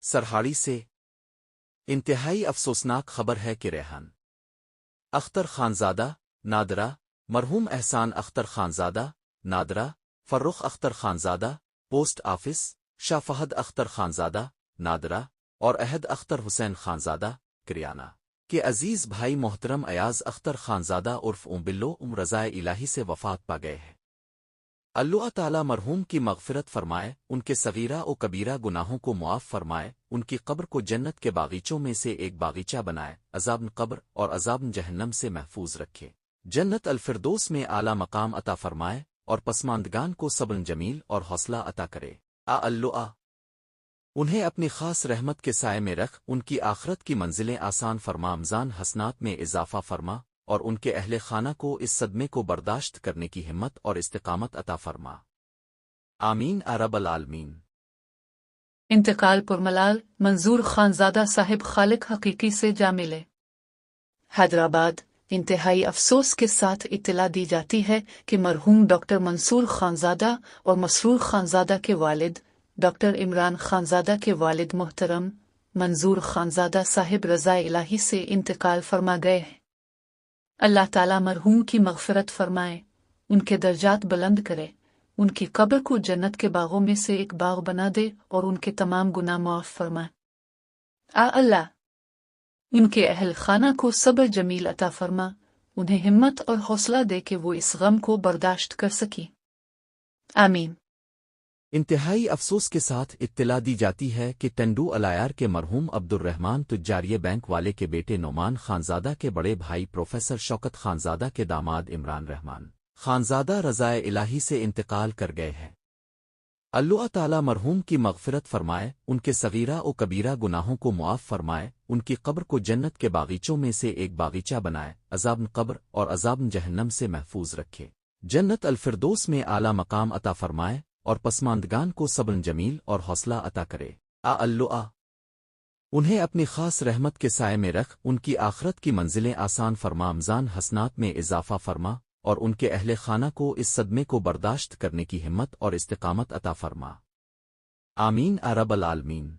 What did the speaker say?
سرہاڑی سے انتہائی افسوسناک خبر ہے کہ ریحان اختر خانزادہ نادرہ، مرحوم احسان اختر خانزادہ نادرہ، فرخ اختر خانزادہ پوسٹ آفس، شاہ فہد اختر خانزادہ نادرہ اور عہد اختر حسین خانزادہ کریانہ کے عزیز بھائی محترم ایاز اختر خانزادہ عرف بلو رضائے الہی سے وفات پا گئے ہیں۔ اللہ تعالی مرحوم کی مغفرت فرمائے، ان کے صغیرہ و کبیرہ گناہوں کو معاف فرمائے، ان کی قبر کو جنت کے باغیچوں میں سے ایک باغیچہ بنائے، عذاب قبر اور عذاب جہنم سے محفوظ رکھے، جنت الفردوس میں اعلی مقام عطا فرمائے اور پسماندگان کو صبر جمیل اور حوصلہ عطا کرے۔ اللہ انہیں اپنی خاص رحمت کے سائے میں رکھ، ان کی آخرت کی منزلیں آسان فرما، میزان حسنات میں اضافہ فرما اور ان کے اہل خانہ کو اس صدمے کو برداشت کرنے کی ہمت اور استقامت عطا فرما، آمین رب العالمین۔ انتقال پرملال منظور خانزادہ صاحب خالق حقیقی سے جا ملے۔ حیدرآباد انتہائی افسوس کے ساتھ اطلاع دی جاتی ہے کہ مرحوم ڈاکٹر منصور خانزادہ اور مسرور خانزادہ کے والد ڈاکٹر عمران خانزادہ کے والد محترم منظور خانزادہ صاحب رضائے الہی سے انتقال فرما گئے ہیں۔ اللہ تعالی مرحوم کی مغفرت فرمائے، ان کے درجات بلند کرے، ان کی قبر کو جنت کے باغوں میں سے ایک باغ بنا دے اور ان کے تمام گناہ معاف فرمائے۔ اللہ ان کے اہل خانہ کو صبر جمیل عطا فرما، انہیں ہمت اور حوصلہ دے کہ وہ اس غم کو برداشت کر سکیں، آمین۔ انتہائی افسوس کے ساتھ اطلاع دی جاتی ہے کہ ٹنڈو الایار کے مرحوم عبد الرحمن تجاریہ بینک والے کے بیٹے نعمان خانزادہ کے بڑے بھائی پروفیسر شوکت خانزادہ کے داماد عمران رحمان خانزادہ رضائے الہی سے انتقال کر گئے ہیں۔ اللہ تعالی مرحوم کی مغفرت فرمائے، ان کے صغیرہ و کبیرہ گناہوں کو معاف فرمائے، ان کی قبر کو جنت کے باغیچوں میں سے ایک باغیچہ بنائے، عذاب قبر اور عذاب جہنم سے محفوظ رکھے، جنت الفردوس میں اعلی مقام عطا فرمائے اور پسماندگان کو صبر جمیل اور حوصلہ عطا کرے۔ اللہ انہیں اپنی خاص رحمت کے سائے میں رکھ، ان کی آخرت کی منزلیں آسان فرما، میزان حسنات میں اضافہ فرما اور ان کے اہل خانہ کو اس صدمے کو برداشت کرنے کی ہمت اور استقامت عطا فرما، آمین رب العالمین۔